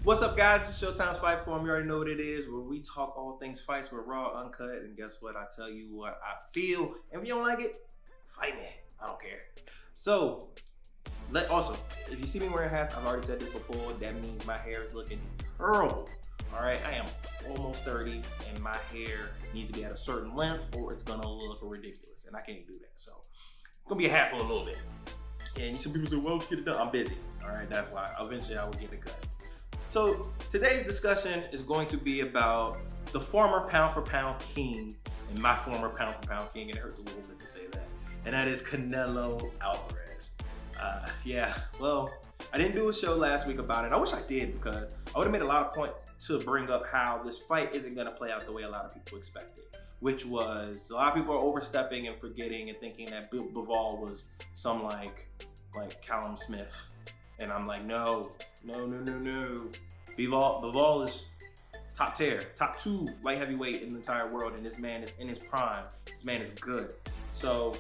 What's up, guys? It's Showtime'S Fight Forum. You already know what it is, where we talk all things fights. We're raw, uncut, and guess what? I tell you what I feel. And if you don't like it, fight me. I don't care. So, also, if you see me wearing hats, I've already said this before, that means my hair is looking terrible. All right, I am almost 30, and my hair needs to be at a certain length, or it's gonna look ridiculous, and I can't do that. So, it's gonna be a hat for a little bit. And some people say, well, get it done. I'm busy. All right, that's why. Eventually, I will get it cut. So today's discussion is going to be about the former pound for pound king and my former pound for pound king, and it hurts a little bit to say that, and that is Canelo Alvarez. Well, I didn't do a show last week about it. I wish I did, because I would have made a lot of points to bring up how this fight isn't going to play out the way a lot of people expected, which was a lot of people are overstepping and forgetting and thinking that Bivol was some like Callum Smith. And I'm like, no. Bivol is top tier, top 2 light heavyweight in the entire world, and this man is in his prime. This man is good. So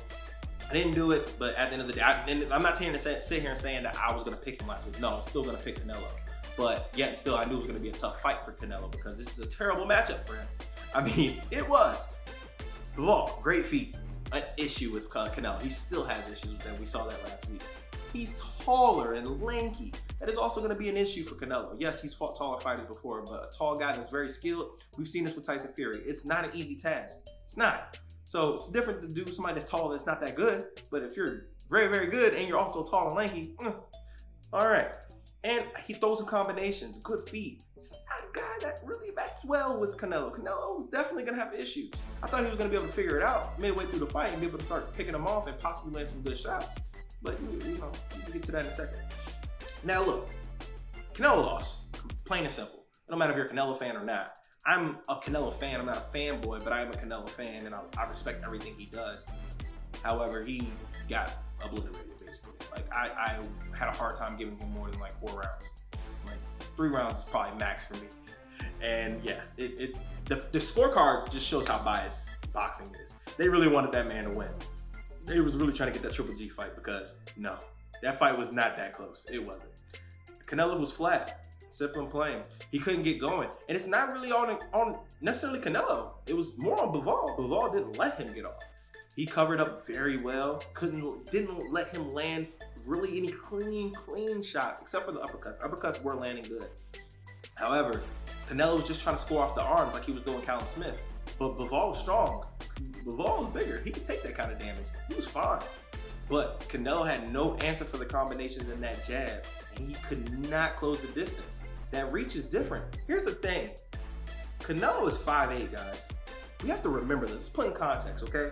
I didn't do it, but at the end of the day, I'm not here to sit here and saying that I was gonna pick him last week. No, I'm still gonna pick Canelo. But yet still, I knew it was gonna be a tough fight for Canelo, because this is a terrible matchup for him. I mean, it was. Bivol, great feat. An issue with Canelo. He still has issues with that. We saw that last week. He's taller and lanky. That is also going to be an issue for Canelo. Yes, he's fought taller fighters before, but a tall guy that's very skilled, we've seen this with Tyson Fury. It's not an easy task. It's not. So it's different to do somebody that's tall that's not that good, but if you're very, very good and you're also tall and lanky, all right. And he throws in combinations, good feet. It's not a guy that really matched well with Canelo. Canelo was definitely going to have issues. I thought he was going to be able to figure it out midway through the fight and be able to start picking them off and possibly land some good shots. But you know, we'll get to that in a second. Now look, Canelo lost, plain and simple. It don't matter if you're a Canelo fan or not. I'm a Canelo fan. I'm not a fanboy, but I am a Canelo fan, and I respect everything he does. However, he got obliterated, basically. Like, I had a hard time giving him more than like 4 rounds. Like 3 rounds is probably max for me. And yeah, the scorecards just shows how biased boxing is. They really wanted that man to win. They was really trying to get that Triple G fight, because no, that fight was not that close. It wasn't. Canelo was flat, simple and plain. He couldn't get going. And it's not really on necessarily Canelo. It was more on Bivol. Bivol didn't let him get off. He covered up very well. Didn't let him land really any clean shots, except for the uppercuts. Uppercuts were landing good. However, Canelo was just trying to score off the arms like he was doing Callum Smith. But Bivol was strong. Bivol was bigger. He could take that kind of damage. He was fine. But Canelo had no answer for the combinations in that jab, and he could not close the distance. That reach is different. Here's the thing. Canelo is 5'8", guys. We have to remember this. Let's put in context, okay?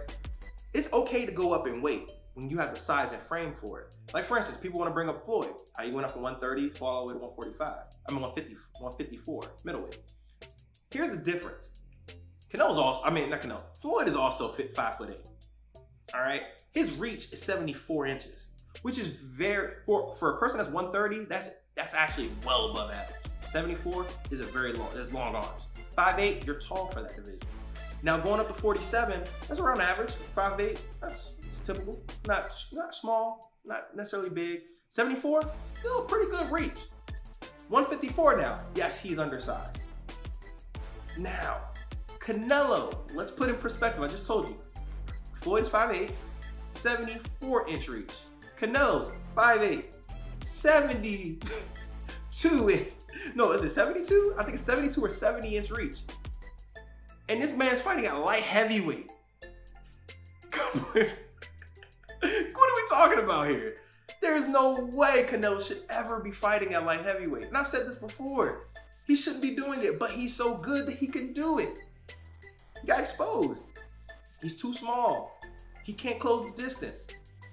It's okay to go up in weight when you have the size and frame for it. Like, for instance, people want to bring up Floyd. How he went up from 130, fall all the way to 145. I mean, 154, middleweight. Here's the difference. Floyd is also 5'8". All right, his reach is 74 inches, which is very, for a person that's 130, that's actually well above average. 74 is that's long arms. 5'8", you're tall for that division. Now going up to 47, that's around average. 5'8", that's typical. Not small, not necessarily big. 74, still a pretty good reach. 154 now, yes, he's undersized. Now, Canelo, let's put in perspective. I just told you, Floyd's 5'8", 74-inch reach. Canelo's 5'8", 72. No, is it 72? I think it's 72 or 70-inch reach. And this man's fighting at light heavyweight. What are we talking about here? There's no way Canelo should ever be fighting at light heavyweight. And I've said this before. He shouldn't be doing it, but he's so good that he can do it. He got exposed. He's too small. He can't close the distance.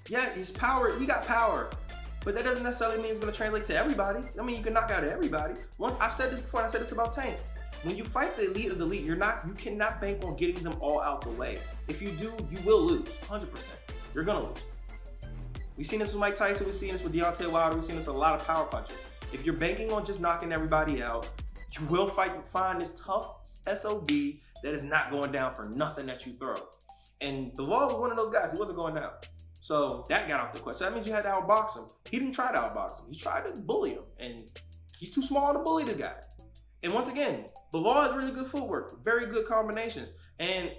Yeah, his power, he got power, but that doesn't necessarily mean it's gonna translate to everybody. I mean, you can knock out everybody. I've said this before, and I said this about Tank. When you fight the elite of the elite, you cannot bank on getting them all out the way. If you do, you will lose, 100%. You're gonna lose. We've seen this with Mike Tyson, we've seen this with Deontay Wilder, we've seen this with a lot of power punches. If you're banking on just knocking everybody out, you will find this tough SOB that is not going down for nothing that you throw. And Bivol was one of those guys. He wasn't going down. So that got off the question. So that means you had to outbox him. He didn't try to outbox him. He tried to bully him, and He's too small to bully the guy. And once again, Bilal has really good footwork, very good combinations. And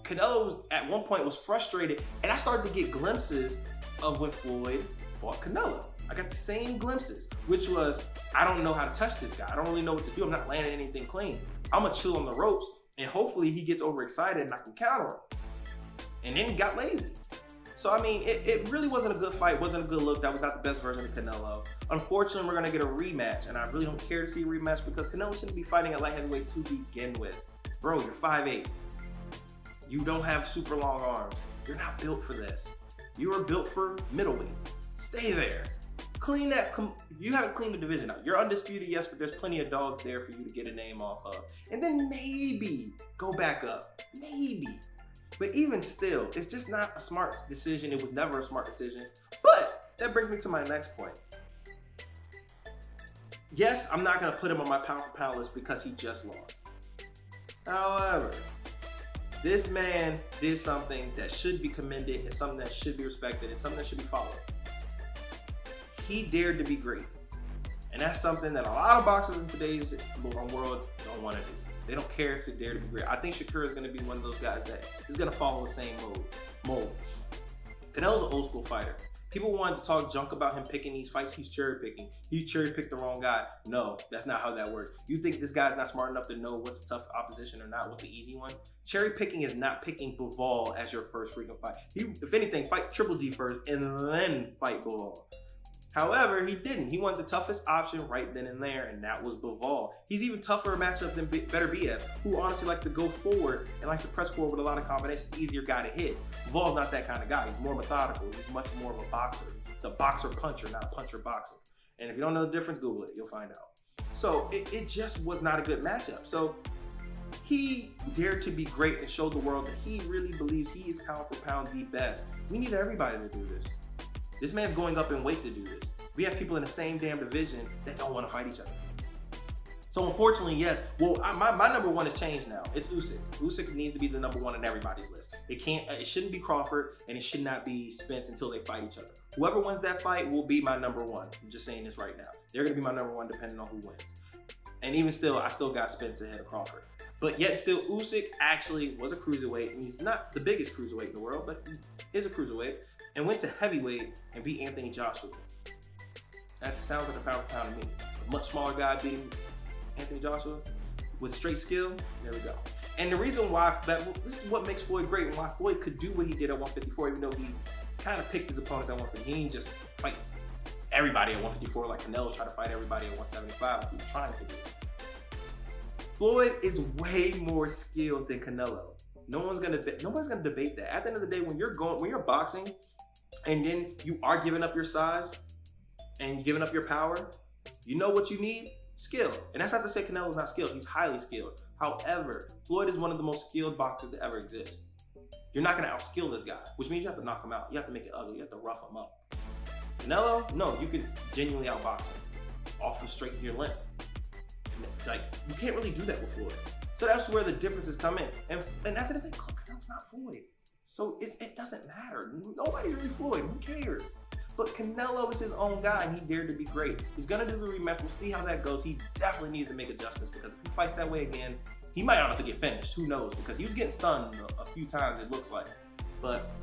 Canelo at one point was frustrated, and I started to get glimpses of when Floyd fought Canelo. I got the same glimpses, which was, I don't know how to touch this guy. I don't really know what to do. I'm not landing anything clean. I'm gonna chill on the ropes, and hopefully he gets overexcited and I can counter him. And then he got lazy. So, I mean, it really wasn't a good fight, wasn't a good look. That was not the best version of Canelo. Unfortunately, we're gonna get a rematch, and I really don't care to see a rematch because Canelo shouldn't be fighting at light heavyweight to begin with. Bro, you're 5'8". You don't have super long arms. You're not built for this. You are built for middleweights. Stay there. Clean that, you haven't cleaned the division out. You're undisputed, yes, but there's plenty of dogs there for you to get a name off of. And then maybe go back up, maybe. But even still, it's just not a smart decision. It was never a smart decision. But that brings me to my next point. Yes, I'm not gonna put him on my pound for pound list because he just lost. However, this man did something that should be commended and something that should be respected and something that should be followed. He dared to be great. And that's something that a lot of boxers in today's world don't want to do. They don't care to dare to be great. I think Shakur is going to be one of those guys that is going to follow the same mold. Canelo's an old school fighter. People wanted to talk junk about him picking these fights. He's cherry picking. He cherry picked the wrong guy. No, that's not how that works. You think this guy's not smart enough to know what's a tough opposition or not? What's the easy one? Cherry picking is not picking Bivol as your first freaking fight. If anything, fight Triple D first and then fight Bivol. However, he didn't. He wanted the toughest option right then and there, and that was Bivol. He's even tougher a matchup than Better BF, who honestly likes to go forward and likes to press forward with a lot of combinations. Easier guy to hit. Bivol's not that kind of guy. He's more methodical. He's much more of a boxer. It's a boxer puncher, not a puncher boxer. And if you don't know the difference, Google it. You'll find out. So it just was not a good matchup. So he dared to be great and show the world that he really believes he is pound for pound the best. We need everybody to do this. This man's going up in weight to do this. We have people in the same damn division that don't want to fight each other. So unfortunately, yes. Well, my number one has changed now. It's Usyk. Usyk needs to be the number one on everybody's list. It shouldn't be Crawford, and it should not be Spence until they fight each other. Whoever wins that fight will be my number one. I'm just saying this right now. They're gonna be my number one depending on who wins. And even still, I still got Spence ahead of Crawford. But yet still, Usyk actually was a cruiserweight, and he's not the biggest cruiserweight in the world, but he is a cruiserweight, and went to heavyweight and beat Anthony Joshua. That sounds like a pound for pound to me. A much smaller guy beating Anthony Joshua with straight skill. There we go. And the reason why, this is what makes Floyd great, and why Floyd could do what he did at 154, even though he kind of picked his opponents at 150. He didn't just fight everybody at 154 like Canelo tried to fight everybody at 175 like he was trying to do. Floyd is way more skilled than Canelo. Nobody's gonna debate that. At the end of the day, when you're boxing, and then you are giving up your size and giving up your power, you know what you need? Skill. And that's not to say Canelo's not skilled. He's highly skilled. However, Floyd is one of the most skilled boxers to ever exist. You're not gonna outskill this guy, which means you have to knock him out. You have to make it ugly. You have to rough him up. Canelo, no, you can genuinely outbox him off of straight your length. Like, you can't really do that with Floyd. So that's where the differences come in. And after the thing, Canelo's not Floyd. So it doesn't matter. Nobody really Floyd. Who cares? But Canelo is his own guy, and he dared to be great. He's gonna do the rematch. We'll see how that goes. He definitely needs to make adjustments, because if he fights that way again, he might honestly get finished. Who knows? Because he was getting stunned a few times, it looks like. But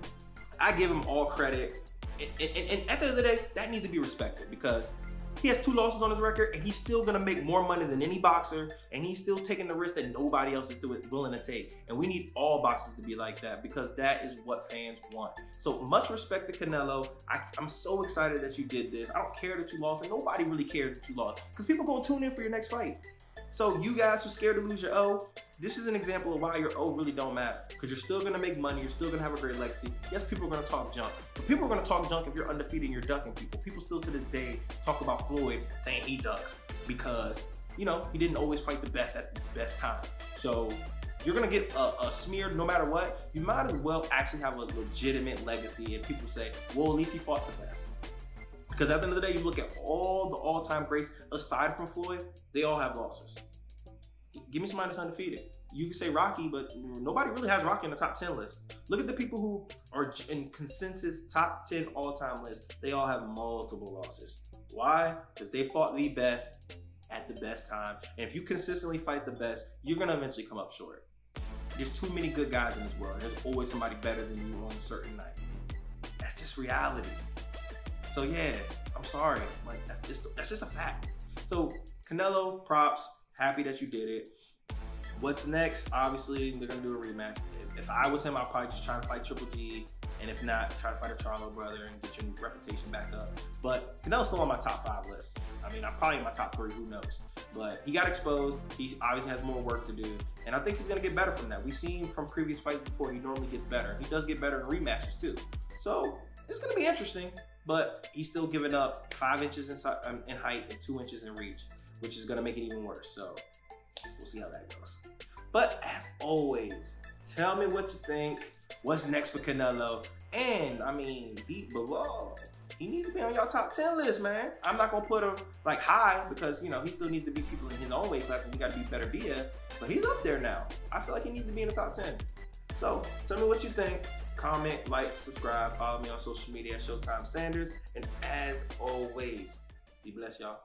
I give him all credit. And at the end of the day, that needs to be respected, because he has 2 losses on his record, and he's still gonna make more money than any boxer, and he's still taking the risk that nobody else is willing to take. And we need all boxers to be like that, because that is what fans want. So much respect to Canelo. I'm so excited that you did this. I don't care that you lost, and nobody really cares that you lost, because people gonna tune in for your next fight. So you guys who are scared to lose your O, this is an example of why your O really don't matter, because you're still gonna make money, you're still gonna have a great legacy. Yes, people are gonna talk junk, but people are gonna talk junk if you're undefeated and you're ducking people. People still to this day talk about Floyd saying he ducks because, you know, he didn't always fight the best at the best time. So you're gonna get a smear no matter what. You might as well actually have a legitimate legacy, and people say, well, at least he fought the best. Because at the end of the day, you look at all the all-time greats aside from Floyd, they all have losses. Give me somebody that's undefeated. You can say Rocky, but nobody really has Rocky in the top 10 list. Look at the people who are in consensus top 10 all-time list. They all have multiple losses. Why? Because they fought the best at the best time. And if you consistently fight the best, you're gonna eventually come up short. There's too many good guys in this world. There's always somebody better than you on a certain night. That's just reality. So yeah, I'm sorry. Like that's just a fact. So Canelo, props. Happy that you did it. What's next? Obviously, they're gonna do a rematch. If I was him, I'd probably just try to fight Triple G, and if not, try to fight a Charlo brother and get your reputation back up. But Canelo's still on my top 5 list. I mean, I'm probably in my top 3. Who knows? But he got exposed. He obviously has more work to do, and I think he's gonna get better from that. We've seen from previous fights before he normally gets better. He does get better in rematches too. So it's gonna be interesting. But he's still giving up 5 inches in height and 2 inches in reach, which is gonna make it even worse. So we'll see how that goes. But as always, tell me what you think. What's next for Canelo? And I mean, beat Bilal. He needs to be on y'all top 10 list, man. I'm not gonna put him like high because he still needs to beat people in his own weight class and he gotta be better via. But he's up there now. I feel like he needs to be in the top 10. So tell me what you think. Comment, like, subscribe, follow me on social media at Showtime Sanders. And as always, be blessed, y'all.